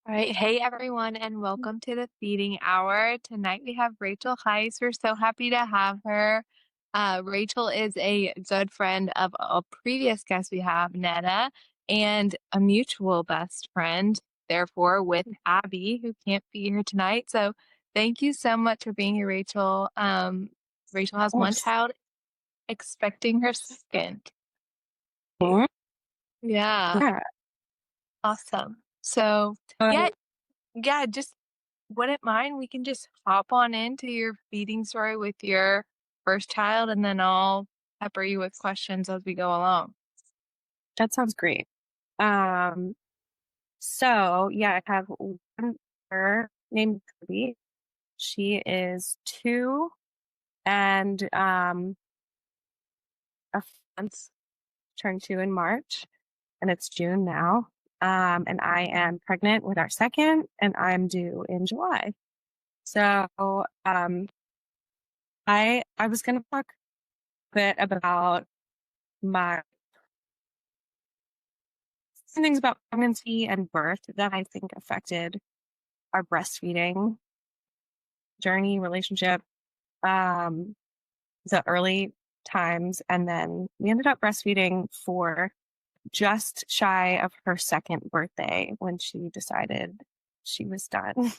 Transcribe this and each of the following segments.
All right. Hey, everyone, and welcome to the feeding hour. Tonight we have Rachel Heiss. We're so happy to have her. Rachel is a good friend of a previous guest we have, Netta, and a mutual best friend, therefore, with Abby, who can't be here tonight. So thank you so much for being here, Rachel. Rachel has one Course. child expecting her second. Mhm. Yeah, Yeah. awesome. So, yeah, Um, yeah, just wouldn't mind. We can just hop on into your feeding story with your first child, and then I'll pepper you with questions as we go along. that sounds great. Um, so yeah, I have one daughter named Kirby. She is 2 and a month turned 2 in March, and it's June now. And I am pregnant with our second, and I'm due in July. So I was gonna talk a bit about my some things about pregnancy and birth that I think affected our breastfeeding journey, relationship, um, the early times. And then we ended up breastfeeding for just shy of her second birthday when she decided she was done.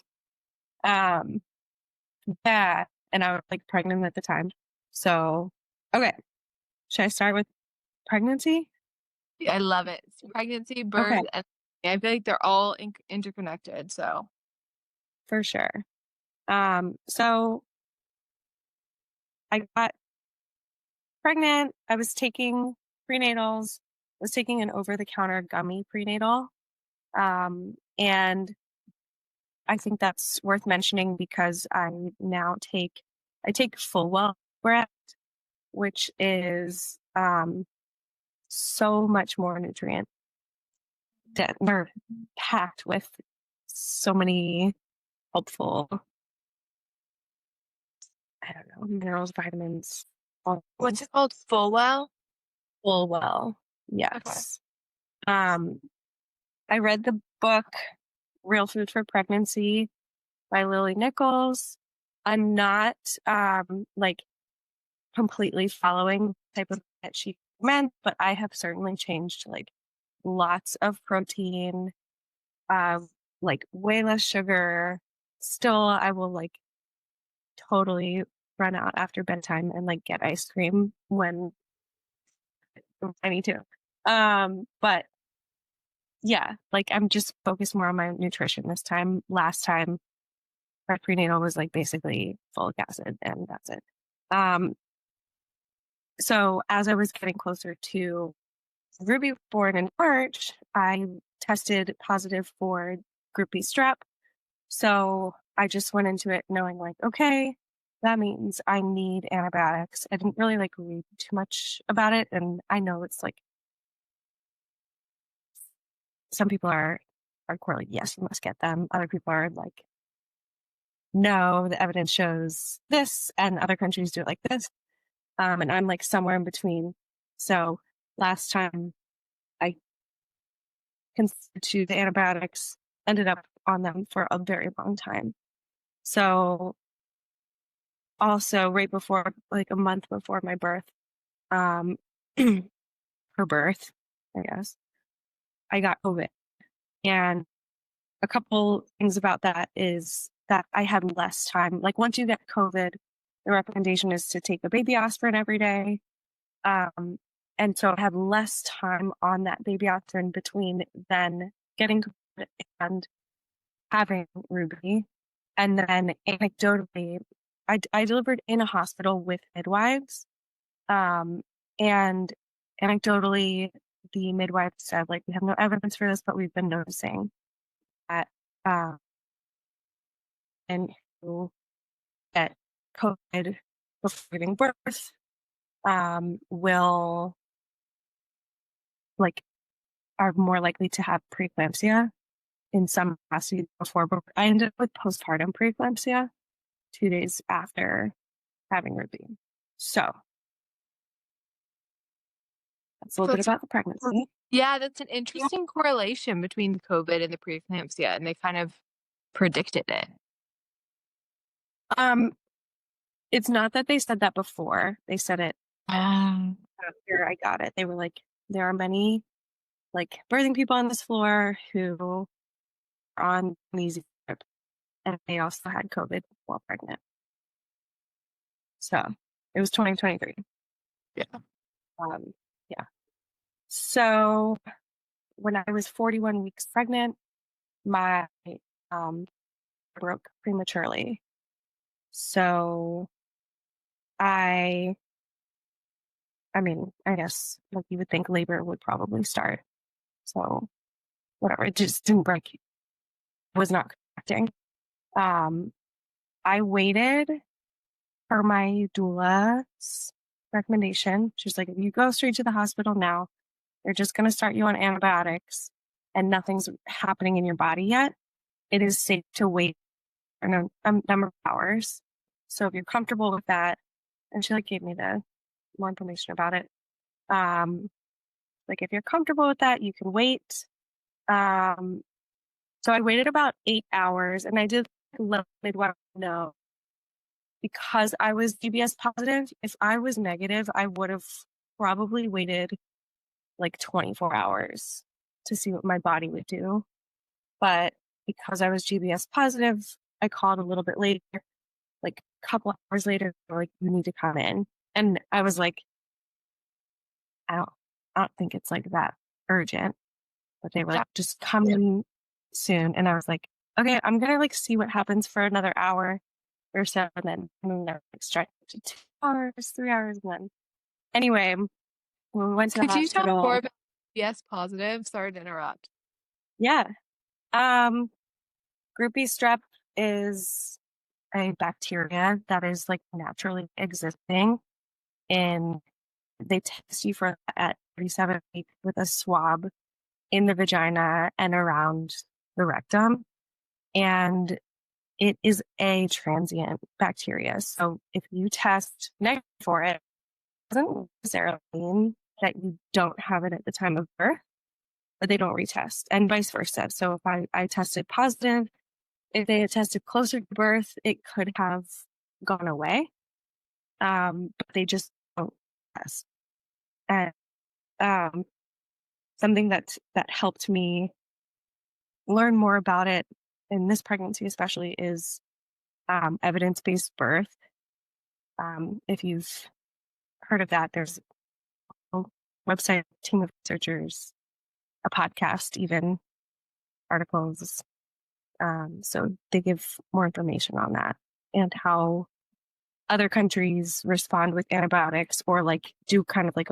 um, yeah. And I was like pregnant at the time. So, okay. Should I start with pregnancy? I love it. It's pregnancy, Okay, birth, and I feel like they're all interconnected. So, for sure. So I got pregnant. I was taking prenatals. I was taking an over-the-counter gummy prenatal. And I think that's worth mentioning because I take full well breast, which is so much more nutrient dense. They're packed with so many helpful, I don't know, minerals, vitamins, all what's things. it called? Full well? Full well, Okay. yes. Um, I read the book Real Food for Pregnancy by Lily Nichols. I'm not like completely following the type of that she meant, but I have certainly changed to like lots of protein, uh, like way less sugar. Still, I will like totally run out after bedtime and like get ice cream when I need to. But yeah, like I'm just focused more on my nutrition this time. Last time, my prenatal was like basically folic acid, and that's it. Um, so as I was getting closer to Ruby born in March, I tested positive for Group B strep. So I just went into it knowing like, okay, that means I need antibiotics. I didn't really like read too much about it. And I know it's like some people are hardcore like, yes, you must get them. Other people are like, no, the evidence shows this, and other countries do it like this. And I'm like somewhere in between. So last time I consented to the antibiotics, ended up on them for a very long time. So also right before, like a month before my birth, um, her birth, I guess, I got COVID. And a couple things about that is that I had less time. Like once you get COVID, the recommendation is to take a baby aspirin every day. Um, and so I had less time on that baby aspirin between then getting COVID and having Ruby. And then anecdotally, I delivered in a hospital with midwives. Um, and anecdotally, the midwife said, like, we have no evidence for this, but we've been noticing that uh, and who get COVID before giving birth will like are more likely to have preeclampsia in some capacity before birth. I ended up with postpartum preeclampsia 2 days after having Ruby. So that's a little bit That's about the pregnancy. Yeah, that's an interesting correlation between COVID and the preeclampsia, and they kind of predicted it. Um, it's not that they said that before. They said it Ah. after I got it. They were like, there are many like birthing people on this floor who are on an easy trip, and they also had COVID while pregnant. So it was 2023. Yeah. Yeah. So when I was 41 weeks pregnant, my um, broke prematurely. So I, I mean, I guess like you would think labor would probably start. So whatever, it just didn't break. Was not correcting. Um, I waited for my doula's recommendation. She's like, if you go straight to the hospital now, they're just going to start you on antibiotics and nothing's happening in your body yet. It is safe to wait a number of hours. So if you're comfortable with that, and she like gave me the more information about it. Um, like if you're comfortable with that, you can wait. Um, so I waited about 8 hours, and I did let midwife know because I was GBS positive. If I was negative, I would have probably waited like 24 hours to see what my body would do. But because I was GBS positive, I called a little bit later, like a couple hours later, they were like, you need to come in. And I was like, I don't, I don't think it's like that urgent. But they were like, Yeah. just come in soon. And I was like, okay, I'm gonna like see what happens for another hour or so, and then like, stretch to 2 hours, 3 hours, and then anyway, when we went to the Could you talk more hospital, about yes positive? Sorry to interrupt. yeah. Um, Group B strep is a bacteria that is like naturally existing, and they test you for that at 37 weeks with a swab in the vagina and around the rectum. And it is a transient bacteria. So if you test negative for it, it doesn't necessarily mean that you don't have it at the time of birth, but they don't retest, and vice versa. So if I tested positive, if they had tested closer to birth, it could have gone away. But they just don't test. And um, something that helped me learn more about it in this pregnancy, especially, is evidence-based birth. If you've heard of that, there's a website, team of researchers, a podcast, even articles. So they give more information on that and how other countries respond with antibiotics, or like do kind of like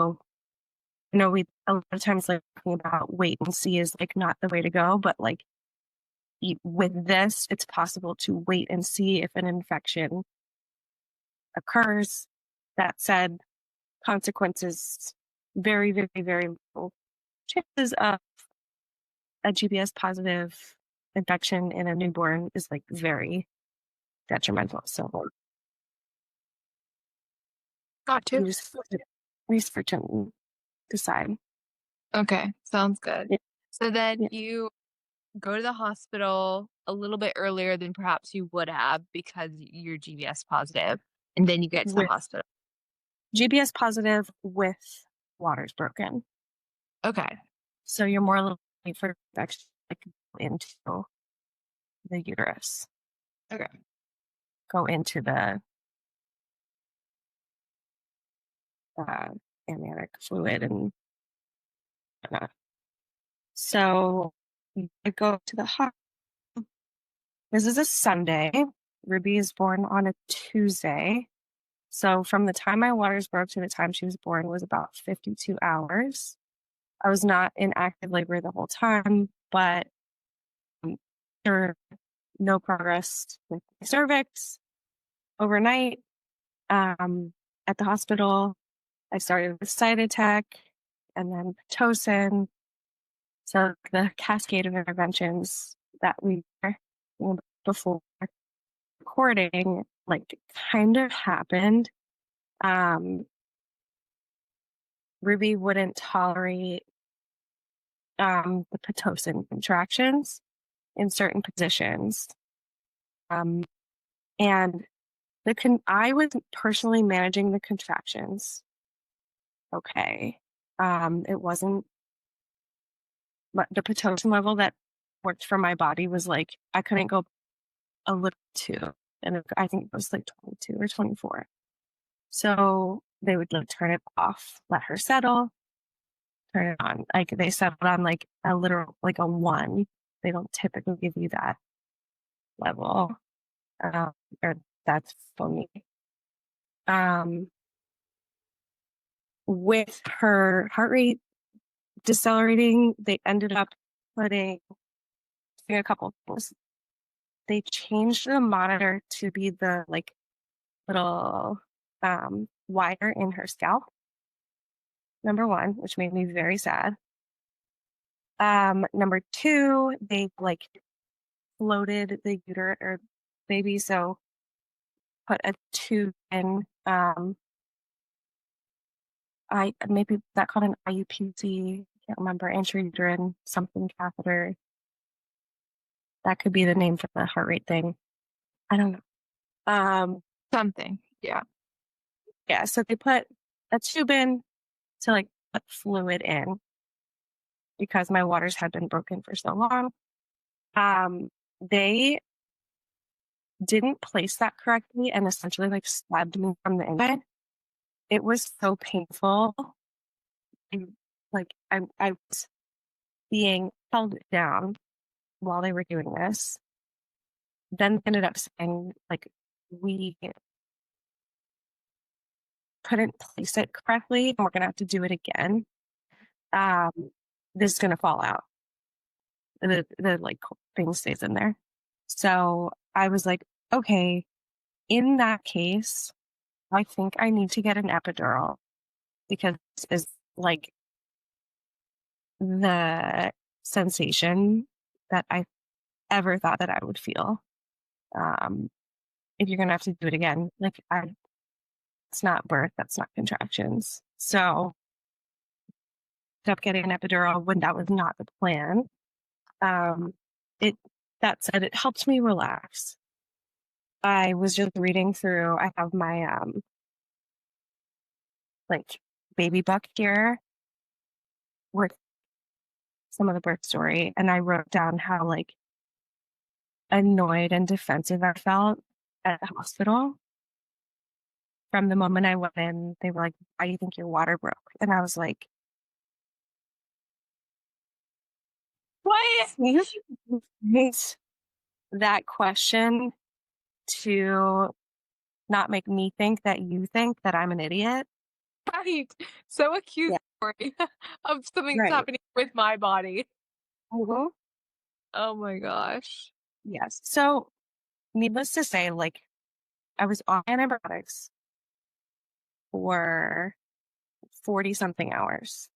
we a lot of times like talking about wait and see is like not the way to go, but like with this, it's possible to wait and see if an infection occurs. That said, consequences very, very, very low. Chances of a GBS positive infection in a newborn is like very detrimental. So Got you to. just have to research and decide. Okay, sounds good. Yeah. So then Yeah. you go to the hospital a little bit earlier than perhaps you would have because you're GBS positive, and then you get to the With hospital. GBS positive with waters broken. Okay. So you're more likely for infection like into the uterus, Okay. go into the uh, amniotic fluid and whatnot. So I go to the hospital. This is a Sunday. Ruby is born on a Tuesday. So from the time my waters broke to the time she was born was about 52 hours. I was not in active labor the whole time, but there were no progress with my cervix. Overnight, at the hospital, I started with side attack and then Pitocin. So the cascade of interventions that we were before recording, like kind of happened. Um, Ruby wouldn't tolerate the Pitocin contractions in certain positions. Um, and I was personally managing the contractions. Okay. It wasn't the Pitocin level that worked for my body was like, I couldn't go a little too. And I think it was like 22 or 24. So they would like turn it off, let her settle, turn it on. Like they settled on like a literal, like a one. They don't typically give you that level. Um, or that's for me. Um, with her heart rate decelerating, they ended up putting a couple things. They changed the monitor to be the like little wire in her scalp. Number one, which made me very sad. Number two, they like floated the uterus or baby, so put a tube in. I maybe that called an IUPC. Can't remember intrauterine something catheter. That could be the name for the heart rate thing. I don't know. Something. Yeah. Yeah. So they put a tube in to like put fluid in because my waters had been broken for so long. They didn't place that correctly and essentially like stabbed me from the inside. It was so painful. I was being held down while they were doing this. Then ended up saying like we couldn't place it correctly and we're gonna have to do it again. Um, this is gonna fall out. The like thing stays in there. So I was like, okay, in that case, I think I need to get an epidural because this is like the sensation that I ever thought that I would feel. Um, if you're gonna have to do it again, it's not birth, that's not contractions. So ended up getting an epidural when that was not the plan. Um, it that said, it helped me relax. I was just reading through. I have my like baby book here with some of the birth story, and I wrote down how like annoyed and defensive I felt at the hospital. From the moment I went in, they were like, "Why do you think your water broke?" And I was like, What? "You use that question to not make me think that you think that I'm an idiot." Right. So Yeah, accusatory of something that's right. happening with my body. Mhm. Oh my gosh. Yes. So, needless to say, like I was on antibiotics for 40 something hours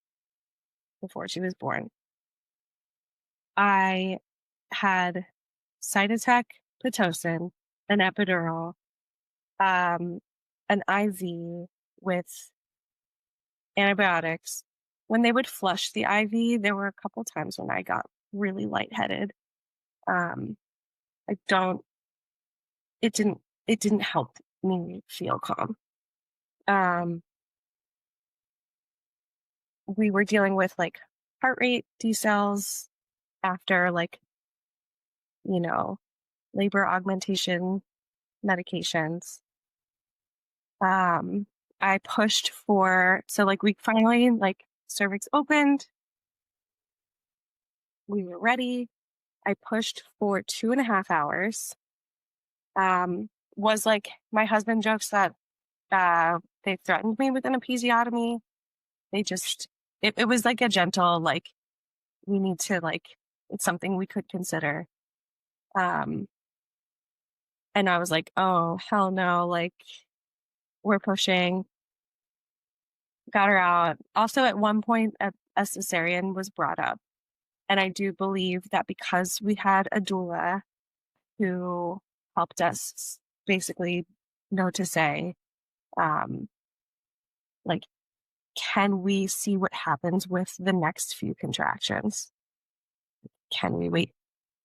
before she was born. I had Cytotec, Pitocin, an epidural, um, an IV with antibiotics. When they would flush the IV, there were a couple times when I got really lightheaded. Um, I don't, it didn't help me feel calm. Um, we were dealing with like heart rate decels after like, you know, labor augmentation medications. Um, I pushed for, so like we finally, like cervix opened, we were ready. I pushed for 2.5 hours. Was like, my husband jokes that they threatened me with an episiotomy. They just, it was like a gentle, like, we need to, like, it's something we could consider. Um, and I was like, oh, hell no, like, we're pushing, got her out. Also, at one point, a cesarean was brought up. And I do believe that because we had a doula who helped us basically know to say, um, like, can we see what happens with the next few contractions? Can we wait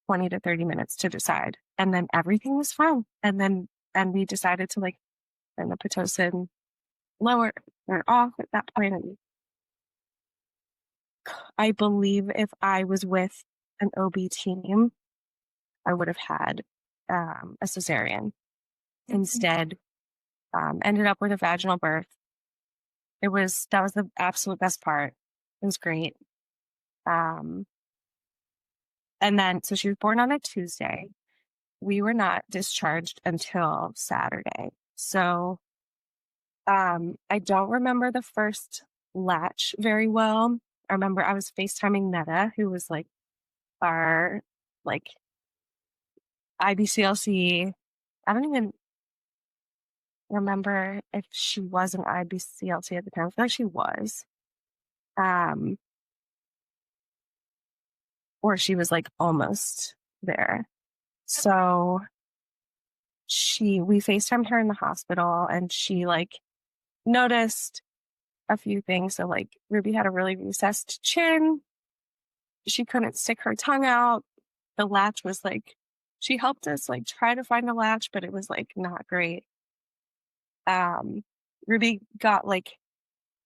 20 to 30 minutes to decide? And then everything was fine. And we decided to like turn the Pitocin lower or off at that point. And I believe if I was with an OB team, I would have had a cesarean. Instead, ended up with a vaginal birth. That was the absolute best part. It was great. Um, and then, so she was born on a Tuesday. We were not discharged until Saturday. So, I don't remember the first latch very well. I remember I was FaceTiming Netta, who was like our like IBCLC. I don't even remember if she was an IBCLC at the time. I feel like she was. Um, or she was like almost there. So we FaceTimed her in the hospital and she like noticed a few things. So like Ruby had a really recessed chin. She couldn't stick her tongue out. The latch was like, she helped us like try to find a latch, but it was like not great. Ruby got like,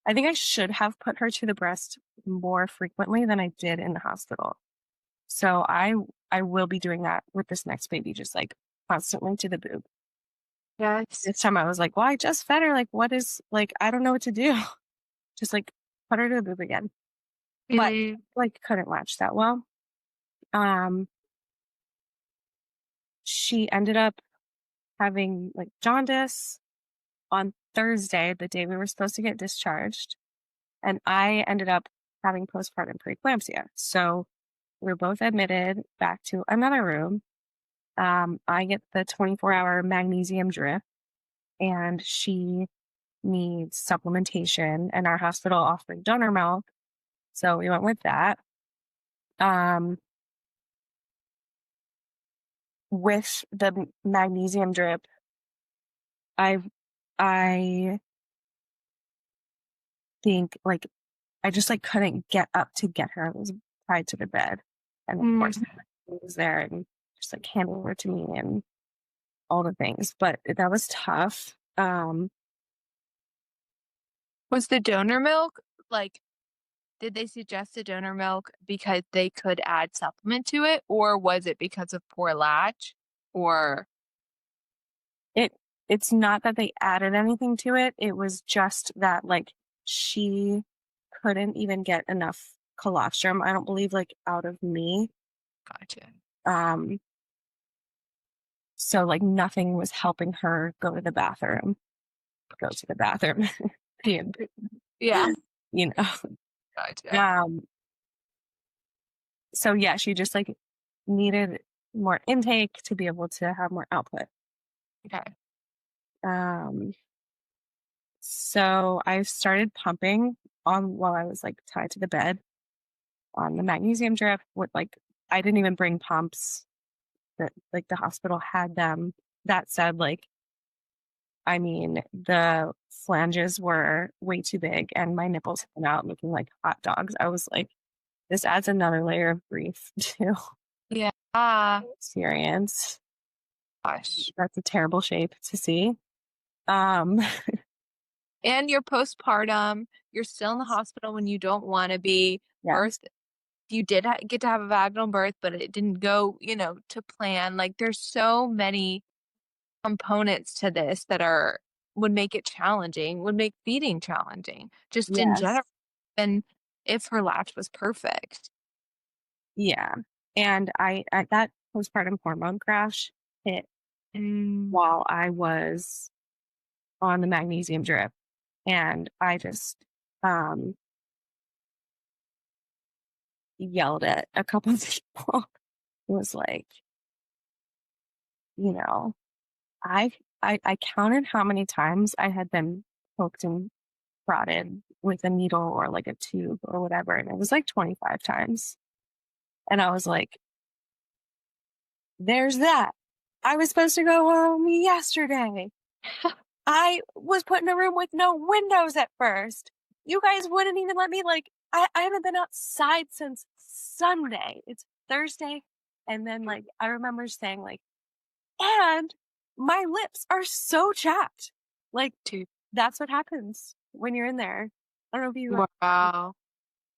I think I should have put her to the breast more frequently than I did in the hospital. So I will be doing that with this next baby, just like constantly to the boob. Yes. This time I was like, well, I just fed her. Like, what is like, I don't know what to do. Just like put her to the boob again. But like couldn't latch that well. She ended up having like jaundice on Thursday, the day we were supposed to get discharged. And I ended up having postpartum preeclampsia. So we were both admitted back to another room. I get the 24-hour magnesium drip, and she needs supplementation, and our hospital offered donor milk. So we went with that. With the magnesium drip, I think like I just like couldn't get up to get her. I was tied to the bed, and of course, he was there and just like handed her to me and all the things. But that was tough. Was the donor milk like, did they suggest the donor milk because they could add supplement to it, or was it because of poor latch? Or it it's not that they added anything to it. It was just that like she couldn't even get enough colostrum. I don't believe like out of me. gotcha. So like nothing was helping her go to the bathroom. Yeah, Yeah, you know. gotcha. So yeah, she just like needed more intake to be able to have more output. Okay. Um, so I started pumping on while I was like tied to the bed on the magnesium drip with like, I didn't even bring pumps that like the hospital had them. That said, like, I mean, the flanges were way too big and my nipples went out looking like hot dogs. I was like, this adds another layer of grief to Yeah. experience. Gosh. That's a terrible shape to see. Um, And you're postpartum, you're still in the hospital when you don't want to be. yes, Birth, you did get to have a vaginal birth, but it didn't go, to plan. Like there's so many components to this that would make it challenging, would make feeding challenging, just in yes, general. And if her latch was perfect. yeah. And that postpartum hormone crash hit Mm, while I was on the magnesium drip, and I just um yelled at a couple of people. It was like, you know, I I counted how many times I had been poked and prodded with a needle or like a tube or whatever, and it was like 25 times. And I was like, there's that. I was supposed to go home yesterday. I was put in a room with no windows at first. you guys wouldn't even let me, like, I haven't been outside since Sunday. It's Thursday. And then, like, I remember saying, like, and my lips are so chapped. Like, Too. that's what happens when you're in there. I don't know if you, Wow.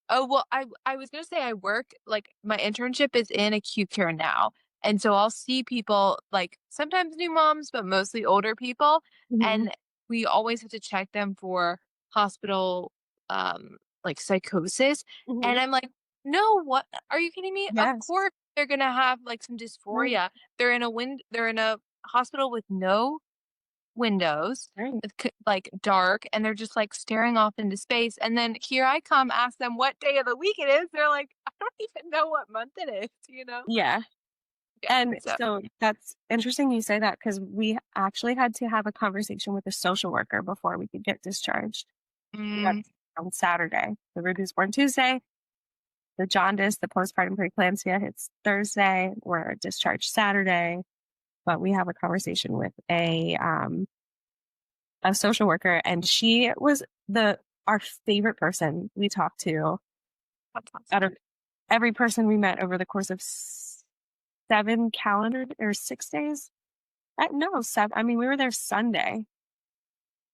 Oh, well, I was gonna say I work like, my internship is in acute care now, and so I'll see people, like, sometimes new moms, but mostly older people, Mhm, and we always have to check them for hospital, like, psychosis, and mhm. I'm like, "No, what are you kidding me? Of Yes. course they're gonna have, like, some Right, dysphoria. They're in a hospital with no windows, right. like, dark, and they're just, like, staring off into space, and then here I come, ask them what day of the week it is, they're like, "I don't even know what month it is," you know? Yeah. Yeah, And so so that's interesting you say that because we actually had to have a conversation with a social worker before we could get discharged. mm, That's on Saturday. The Ruby's born Tuesday. The jaundice, the postpartum preeclampsia hits Thursday. We're discharged Saturday, but we have a conversation with a social worker, and she was our favorite person we talked to that's awesome. out of every person we met over the course of 6 days. No, seven. I mean, we were there Sunday,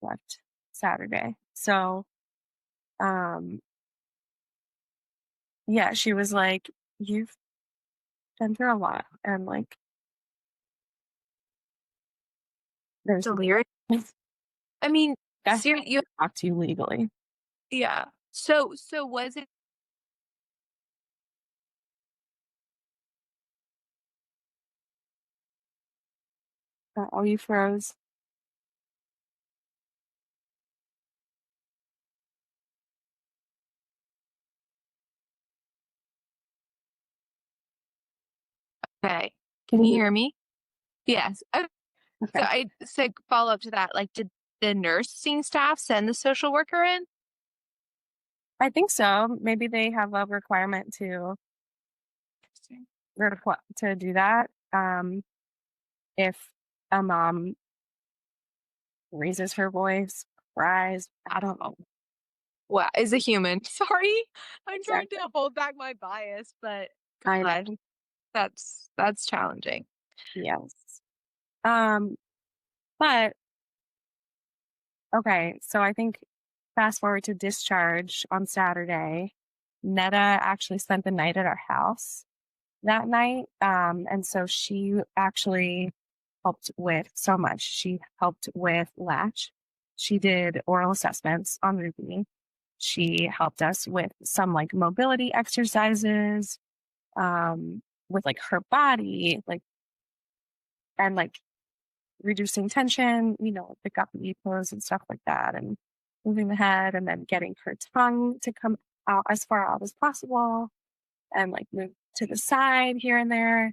left Saturday. So, um, yeah, she was like, "You've been through a lot, and like, there's Delirious. I mean, definitely you talk to you legally." yeah. So was it Oh, you froze. okay. Can Can you you hear? hear me? Yes. So Okay, I said follow up to that, like, did the nursing staff send the social worker in? I think so. Maybe they have a requirement Interesting. to do that. If a mom raises her voice, cries, I don't know Wow, as a human. Sorry. I'm trying exactly. to hold back my bias, but I God, know. that's challenging. Yes. Um, but okay, so I think fast forward to discharge on Saturday. Netta actually spent the night at our house that night. And so she actually helped with so much. She helped with latch. She did oral assessments on Ruby. She helped us with some like mobility exercises, with like her body, like, and like reducing tension, the guppy pose and stuff like that, and moving the head, and then getting her tongue to come out as far out as possible, and like move to the side here and there.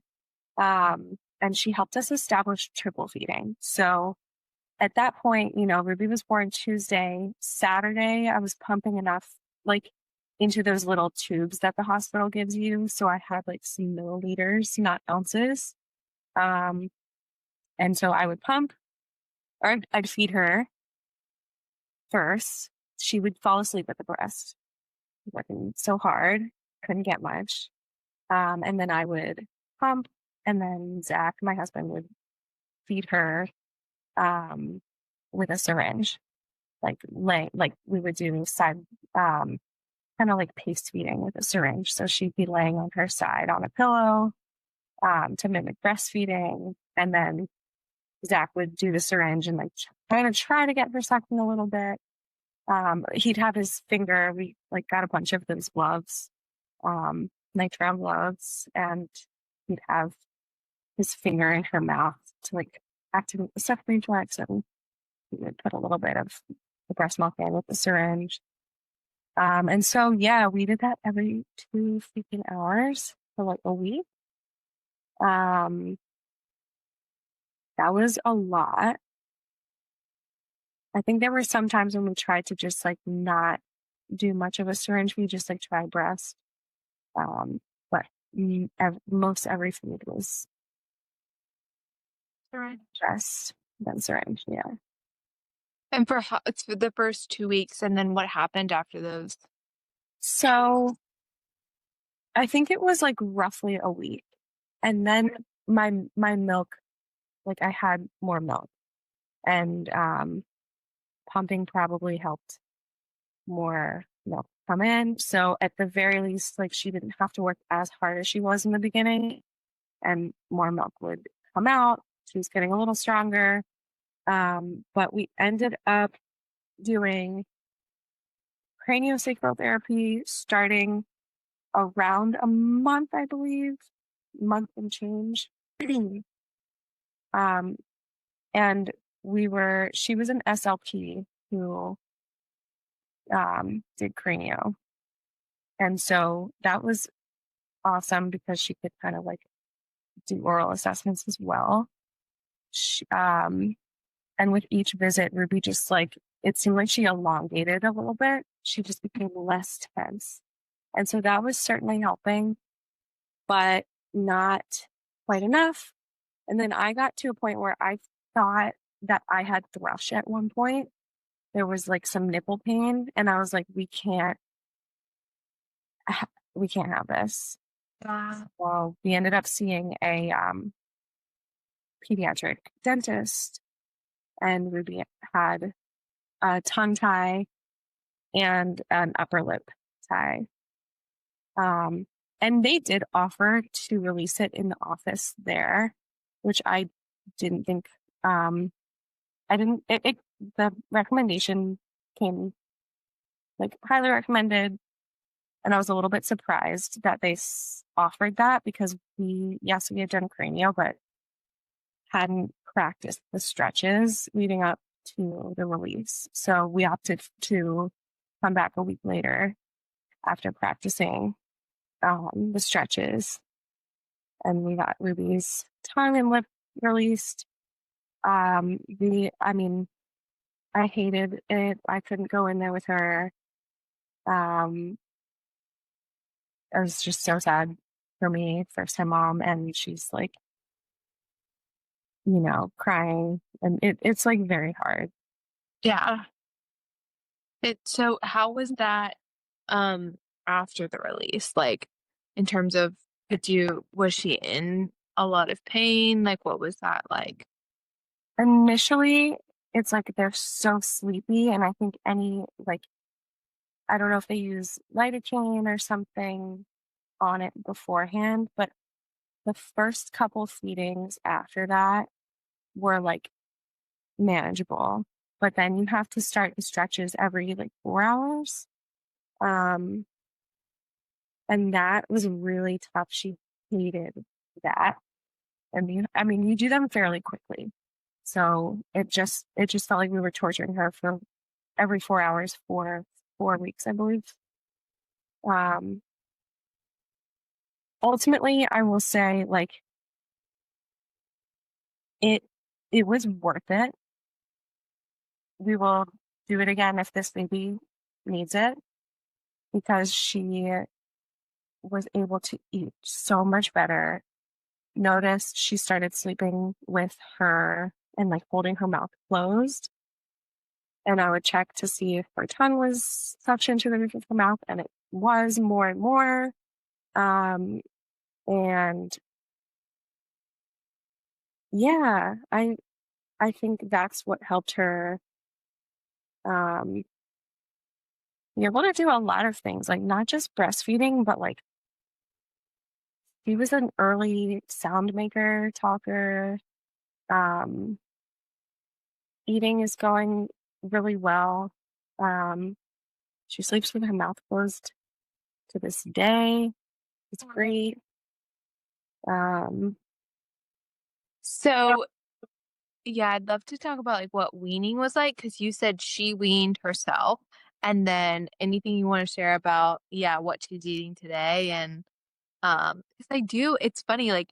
And she helped us establish triple feeding. So at that point, Ruby was born Tuesday. Saturday, I was pumping enough, like, into those little tubes that the hospital gives you. So I had like some milliliters, not ounces. Um, and so I would pump, or I'd feed her first. She would fall asleep at the breast, working so hard, couldn't get much. And then I would pump, and then Zach, my husband, would feed her um, with a syringe, like we would do side, um, kind of like paste feeding with a syringe. So she'd be laying on her side on a pillow to mimic breastfeeding, and then Zach would do the syringe and like kind of try to get her sucking a little bit. He'd have his finger. We like got a bunch of those gloves, nitrile gloves, and he'd have his finger in her mouth to like activate the suck reflex, and he would put a little bit of the breast milk in with the syringe. And so yeah, we did that every 2 freaking hours for like a week. Um, that was a lot. I think there were some times when we tried to just like not do much of a syringe. We just like try breast. But most every food was Alright. breast, then syringe. Yeah. And for how it's for the first 2 weeks, and then what happened after those? So I think it was like roughly a week. And then my milk, like I had more milk and pumping probably helped more milk come in. So at the very least, like she didn't have to work as hard as she was in the beginning and more milk would come out. She was getting a little stronger. But we ended up doing craniosacral therapy starting around a month, I believe, month and change. um, and she was an SLP who did cranio. And so that was awesome because she could kind of like do oral assessments as well. And with each visit, Ruby just like, it seemed like she elongated a little bit. She just became less tense. And so that was certainly helping, but not quite enough. And then I got to a point where I thought that I had thrush at one point. There was like some nipple pain, and I was like, we can't have this. Well, we ended up seeing a pediatric dentist, and Ruby had a tongue tie and an upper lip tie. And they did offer to release it in the office there, which I didn't think, I didn't, the recommendation came like highly recommended. And I was a little bit surprised that they offered that because yes, we had done cranial, but hadn't practiced the stretches leading up to the release. So we opted to come back a week later after practicing the stretches, and we got Ruby's tongue and lip released. I mean, I hated it. I couldn't go in there with her. Um, it was just so sad for me, first time mom, and she's like, crying, and it's like very hard. Yeah. So how was that, um, after the release? Like, in terms of was she in a lot of pain? Like, what was that like? Initially, it's like they're so sleepy, and I think I don't know if they use lidocaine or something on it beforehand, but the first couple feedings after that were like manageable. But then you have to start the stretches every like 4 hours. Um, and that was really tough. She hated that. I mean, you do them fairly quickly. So it just felt like we were torturing her for every 4 hours for 4 weeks, I believe. Um, Ultimately, I will say like it it was worth it. We will do it again if this baby needs it because she was able to eat so much better. Noticed she started sleeping with her and like holding her mouth closed. And I would check to see if her tongue was suctioned to the roof of her mouth, and it was more and more. Um, and yeah, I think that's what helped her um, be able to do a lot of things, like not just breastfeeding, but like he was an early sound maker, talker. Um, Eating is going really well. Um, she sleeps with her mouth closed to this day. It's great. Um, So, yeah, I'd love to talk about like what weaning was like because you said she weaned herself, and then anything you want to share about, yeah, what she's eating today, and because it's funny, like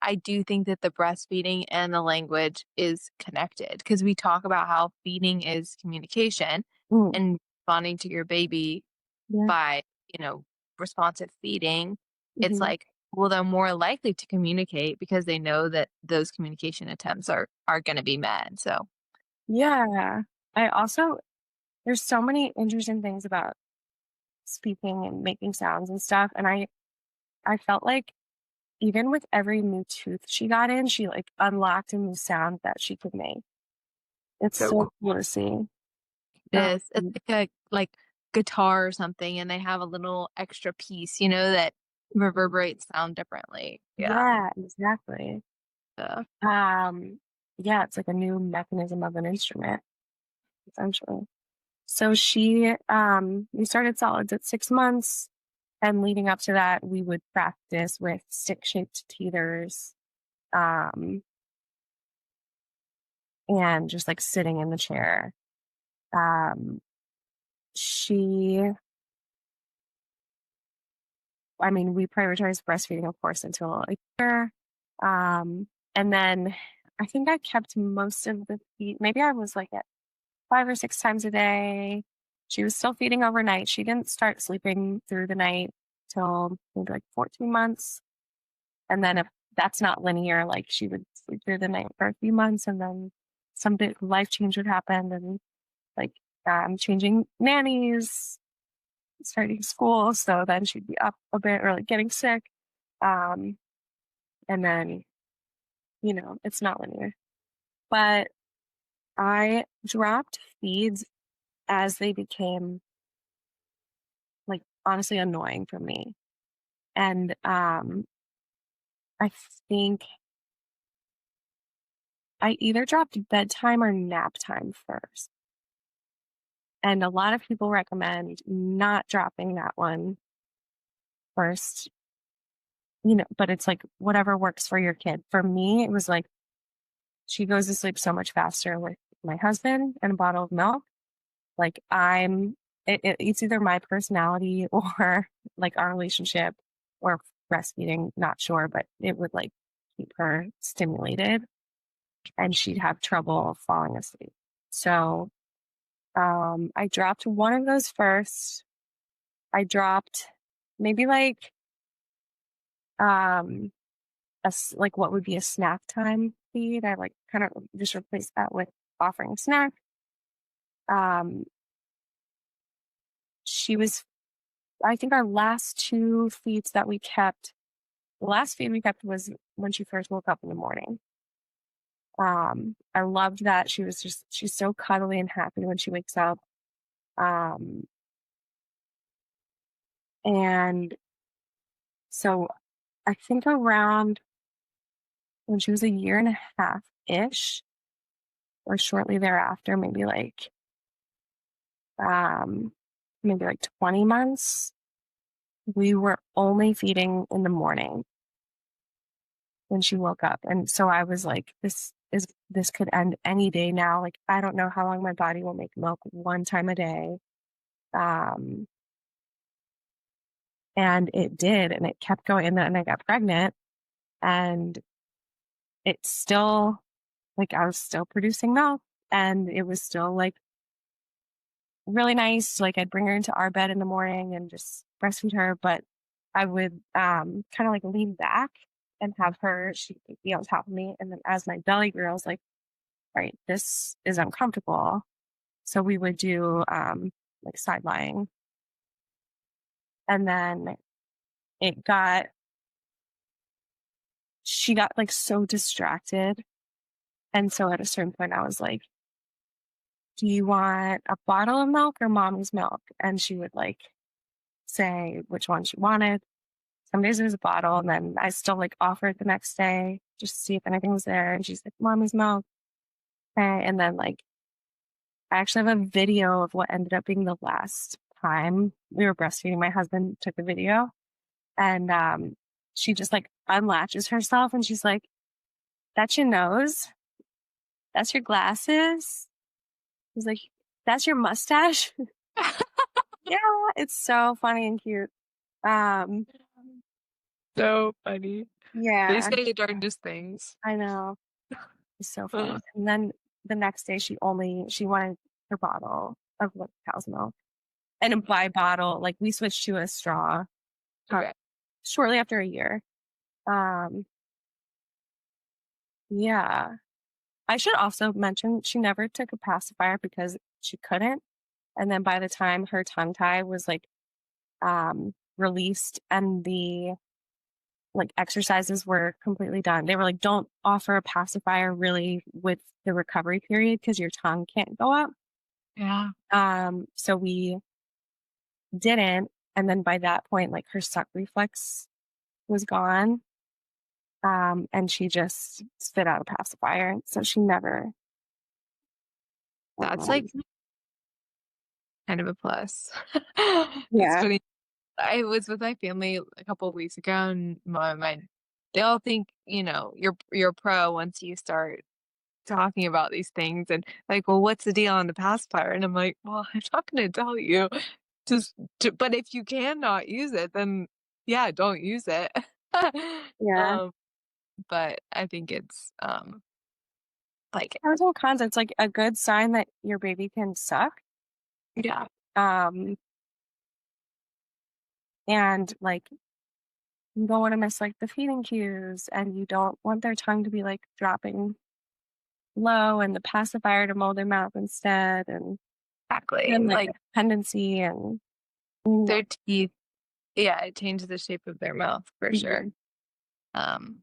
I do think that the breastfeeding and the language is connected because we talk about how feeding is communication mm, and responding to your baby yeah. by, responsive feeding. It's Hmm. like, well, they're more likely to communicate because they know that those communication attempts are going to be met. So, Yeah. I also there's so many interesting things about speaking and making sounds and stuff, and I felt like even with every new tooth she got in, she, like, unlocked a new sound that she could make. It's So so cool. cool to see. It Um, is. It's like a guitar or something, and they have a little extra piece, that reverberates sound differently. Yeah. yeah, exactly. Yeah. Um, yeah, it's like a new mechanism of an instrument, essentially. So we started solids at 6 months, and leading up to that, we would practice with stick-shaped teethers, um, and just, like, sitting in the chair. Um, she I mean, we prioritized breastfeeding, of course, until a year, and then I think I kept most of the feed maybe I was, like, at 5 or 6 times a day. She was still feeding overnight. She didn't start sleeping through the night till maybe, like, 14 months. And then if that's not linear, like, she would sleep through the night for a few months, and then some big life change would happen, and, like, changing nannies, starting school, so then she'd be up a bit or, like, getting sick. Um, and then, it's not linear. But I dropped feeds as they became, like, honestly annoying for me. And, I think I either dropped bedtime or nap time first. And a lot of people recommend not dropping that one first, but it's like whatever works for your kid. For me, it was like she goes to sleep so much faster with my husband and a bottle of milk. Like it's either my personality or like our relationship or breastfeeding, not sure, but it would like keep her stimulated and she'd have trouble falling asleep. So I dropped one of those first. I dropped maybe like um like what would be a snack time feed. I like kind of just replaced that with offering a snack. Um she was I think our last two feeds that we kept the last feed we kept was when she first woke up in the morning. I loved that she's so cuddly and happy when she wakes up. Um and so I think around when she was a year and a half ish, or shortly thereafter, um, maybe like 20 months, we were only feeding in the morning when she woke up. And so I was like, this could end any day now. Like, I don't know how long my body will make milk one time a day. Um, and it did, and it kept going. And then I got pregnant, and it's still like I was still producing milk, and it was still like really nice. Like I'd bring her into our bed in the morning and just breastfeed her, but I would kind of like lean back and have her she would be on top of me. And then as my belly grew, I was like, all right, this is uncomfortable. So we would do like side lying. And then it got she got like so distracted. And so at a certain point I was like, do you want a bottle of milk or mommy's milk? And she would like say which one she wanted. Some days it was a bottle, and then I still like offered the next day just to see if anything was there. And she's like, "Mommy's milk." Okay. And then like I actually have a video of what ended up being the last time we were breastfeeding. My husband took a video, and she just like unlatches herself, and she's like, "That's your nose. That's your glasses." He's like, "That's your mustache." Yeah, it's so funny and cute. Um, So funny. They yeah, say the darndest things. I know. It's so funny. Ugh. And then the next day she wanted her bottle of like cow's milk. And by bottle, like we switched to a straw Okay. shortly after a year. Um, yeah. I should also mention she never took a pacifier because she couldn't. And then by the time her tongue tie was like released and the like exercises were completely done, they were like, don't offer a pacifier really with the recovery period because your tongue can't go up. Yeah. So we didn't. And then by that point, like her suck reflex was gone. And she just spit out a pacifier. So she never, That's like um, kind of a plus. It's yeah, funny. I was with my family a couple of weeks ago, and my they all think, you're pro once you start talking about these things and like, well, what's the deal on the pacifier? And I'm like, well, I'm not gonna tell you. But if you cannot use it, then yeah, don't use it. yeah. um, but I think it's like Pros and cons. It's like a good sign that your baby can suck. yeah, Um, and like you don't want to miss like the feeding cues and you don't want their tongue to be like dropping low and the pacifier to mold their mouth instead exactly. and like Like a tendency and mm, their teeth, yeah, it changes the shape of their mouth for sure. mhm. Um,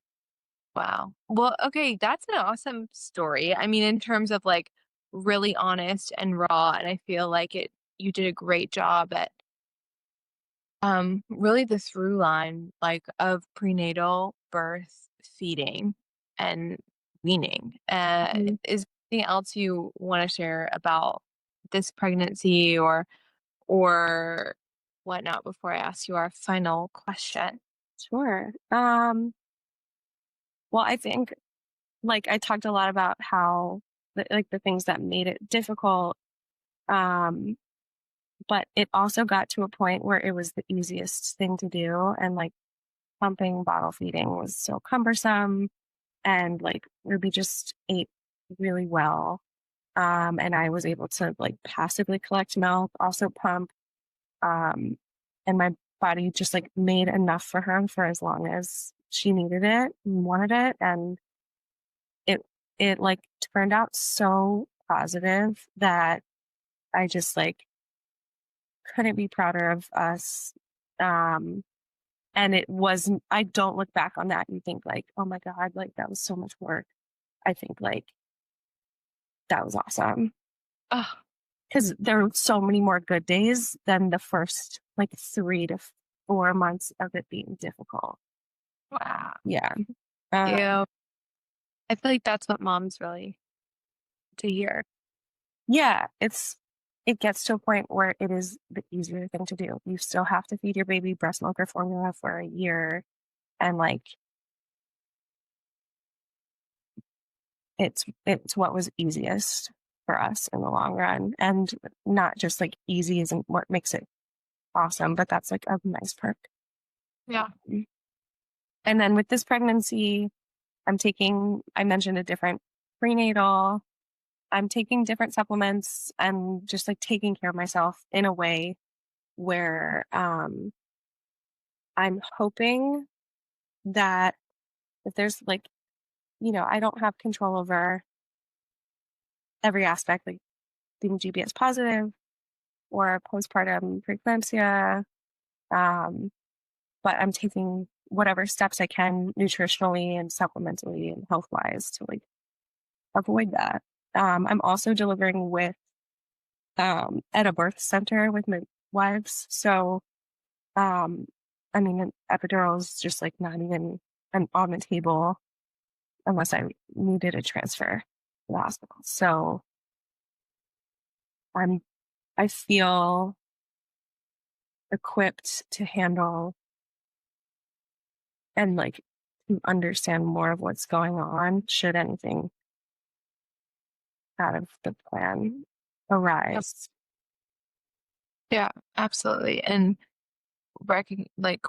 wow. Well, okay, that's an awesome story. I mean, in terms of like really honest and raw, and I feel like you did a great job at really the through line like of prenatal birth feeding and weaning. Mhm. Is there anything else you want to share about this pregnancy or whatnot before I ask you our final question? Sure. Well, I think like I talked a lot about how like the things that made it difficult. Um, but it also got to a point where it was the easiest thing to do. And like pumping bottle feeding was so cumbersome. And like Ruby just ate really well. And I was able to like passively collect milk, also pump. Um, and my body just like made enough for her for as long as she needed it and wanted it. And it, it like turned out so positive that I just like couldn't be prouder of us. Um, and it wasn't, I don't look back on that and think like, oh my God, like that was so much work. I think like that was awesome Oh, because there were so many more good days than the first like 3 to 4 months of it being difficult. wow. Yeah. Um, Yeah. I feel like that's what moms really to hear. yeah. It gets to a point where it is the easier thing to do. You still have to feed your baby breast milk or formula for a year. And like, it's what was easiest for us in the long run. And not just like easy isn't what makes it awesome, but that's like a nice perk. Yeah. And then with this pregnancy, I mentioned a different prenatal. I'm taking different supplements and just like taking care of myself in a way where I'm hoping that if there's like, I don't have control over every aspect, like being GBS positive or postpartum preeclampsia. Um, but I'm taking whatever steps I can nutritionally and supplementally and health wise to like avoid that. I'm also delivering with at a birth center with my wives. So, um, I mean, an epidural is just like not even on the table unless I needed a transfer to the hospital. So I'm, I feel equipped to handle and like to understand more of what's going on should anything out of the plan Yep. arise. Yeah, absolutely. And like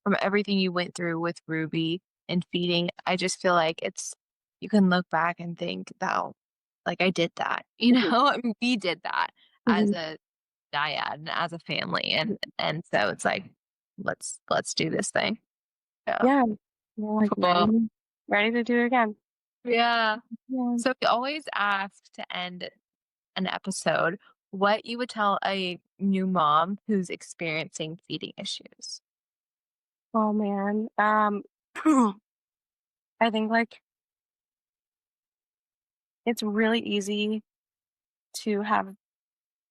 from everything you went through with Ruby and feeding, I just feel like you can look back and think that like I did that, Mhm. I mean, we did that as Mhm. a dyad and as a family. And so it's like, let's do this thing. Yeah. Yeah, we're like Cool. ready to do it again. Yeah. Yeah. So we always ask to end an episode what you would tell a new mom who's experiencing feeding issues. Oh man. I think like it's really easy to have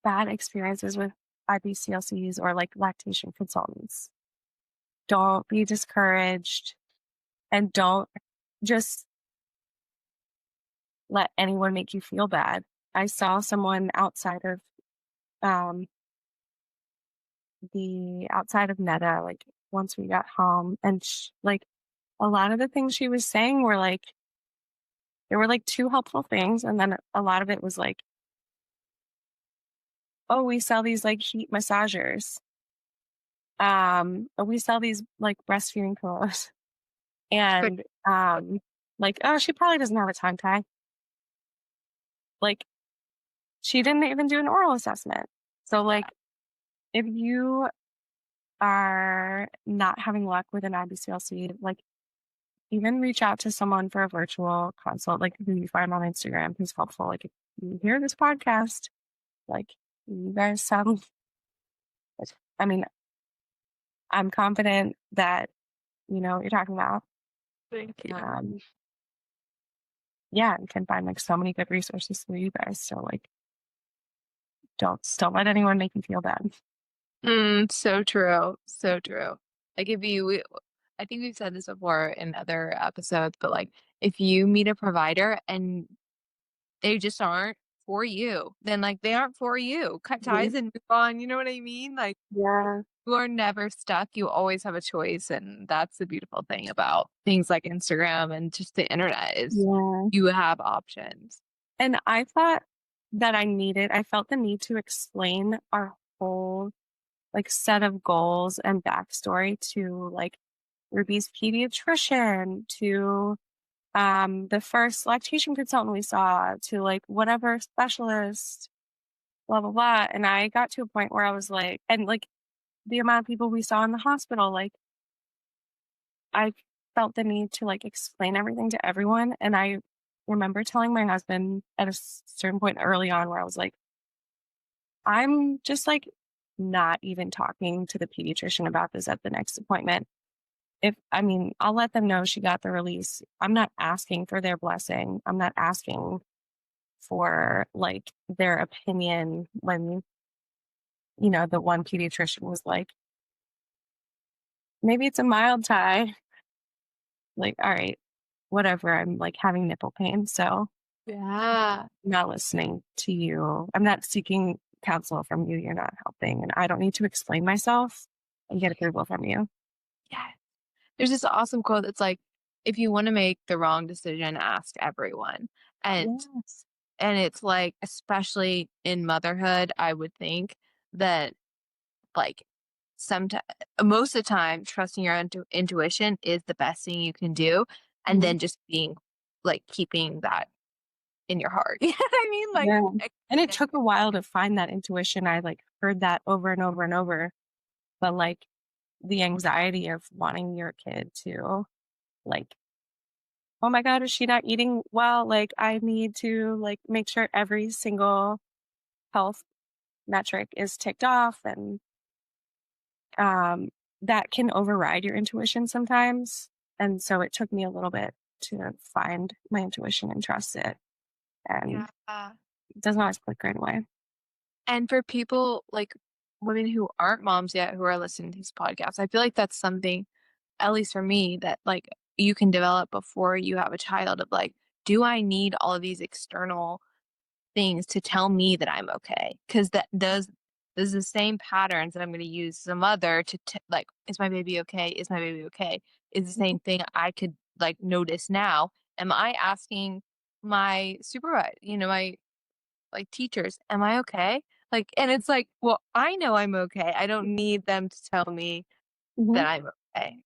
bad experiences with IBCLCs or like lactation consultants. Don't be discouraged and don't just let anyone make you feel bad. I saw someone um outside of Meta like once we got home and like a lot of the things she was saying were like there were like two helpful things and then a lot of it was like, oh, we sell these like heat massagers. We sell these like breastfeeding pillows But and like, oh, she probably doesn't have a tongue tie. Like she didn't even do an oral assessment. So like if you are not having luck with an IBCLC, like even reach out to someone for a virtual consult, like who you find on Instagram who's helpful. Like if you hear this podcast, like you guys sound I mean, I'm confident that you know what you're talking about. thank you. Um yeah, and can find like so many good resources for you guys. So like don't let anyone make you feel bad. So true. So true. Like if you, I think we've said this before in other episodes, but like if you meet a provider and they just aren't for you, then like they aren't for you. Cut Mhm. ties and move on. You know what I mean? Like Yeah. you are never stuck. You always have a choice. And that's the beautiful thing about things like Instagram and just the internet is Yeah. you have options. And I thought that I felt the need to explain our whole like set of goals and backstory to like Ruby's pediatrician, to the first lactation consultant we saw, to like whatever specialist, blah blah blah. And I got to a point where I was like, and like the amount of people we saw in the hospital, like I felt the need to like explain everything to everyone. And I remember telling my husband at a certain point early on where I was like, I'm just like not even talking to the pediatrician about this at the next appointment. If I mean, I'll let them know she got the release. I'm not asking for their blessing. I'm not asking for like their opinion when, you know, the one pediatrician was like, maybe it's a mild tie. Like, all right, whatever. I'm like having nipple pain. So Yeah. I'm not listening to you. I'm not seeking counsel from you. You're not helping. And I don't need to explain myself and get approval from you. Yeah. There's this awesome quote that's like, if you want to make the wrong decision, ask everyone. And Yes. and it's like, especially in motherhood, I would think that like sometimes most of the time trusting your intuition is the best thing you can do. And Mhm. then just being like keeping that in your heart. You know what I mean? Like Yeah. And it accepting. took a while to find that intuition. I like heard that over and over and over. But like the anxiety of wanting your kid to like, oh my God, is she not eating well? Like I need to like make sure every single health metric is ticked off and um that can override your intuition sometimes. And so it took me a little bit to find my intuition and trust it. And Yeah. it doesn't always click right away. And for people like women who aren't moms yet who are listening to these podcasts, I feel like that's something, at least for me, that like you can develop before you have a child of like, do I need all of these external things to tell me that I'm okay? Because that does there's the same patterns that I'm going to use as a mother to like, is my baby okay? Is my baby okay? Is the same thing I could like notice now. Am I asking my supervisor, my like teachers, am I okay? Like, and it's like, well, I know I'm okay. I don't need them to tell me Hmm. that I'm okay.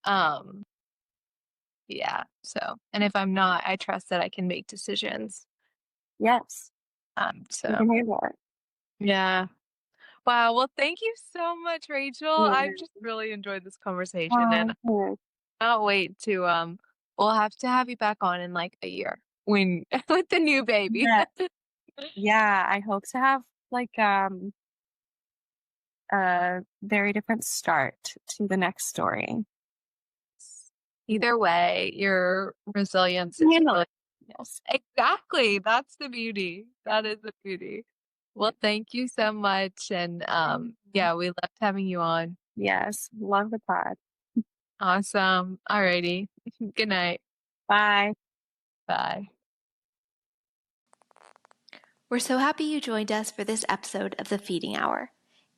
Yeah. So, and if I'm not, I trust that I can make decisions. Yes, you So can handle it. yeah. Wow. Well, thank you so much, Rachel. I've Yeah. just really enjoyed this conversation and I Oh, good. cannot wait to we'll have to have you back on in like a year. when with the new baby. Yeah. Yeah, I hope to have like a very different start to the next story. Either way, your resilience is Handle really it. Yes. exactly. That's the beauty. That is the beauty. Well, thank you so much. And yeah, we loved having you on. Yes. Love the pod. Awesome. Alrighty. Good night. Bye. Bye. We're so happy you joined us for this episode of the Feeding Hour.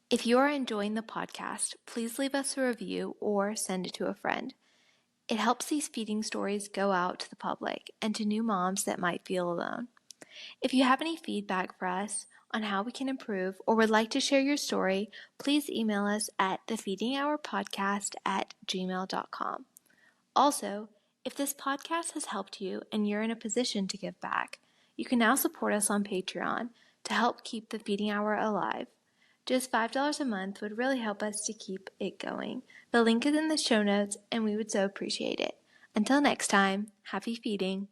If you are enjoying the podcast, please leave us a review or send it to a friend. It helps these feeding stories go out to the public and to new moms that might feel alone. If you have any feedback for us on how we can improve or would like to share your story, please email us at thefeedinghourpodcast@gmail.com. Also, if this podcast has helped you and you're in a position to give back, you can now support us on Patreon to help keep the Feeding Hour alive. Just $5 a month would really help us to keep it going. The link is in the show notes, and we would so appreciate it. Until next time, happy feeding.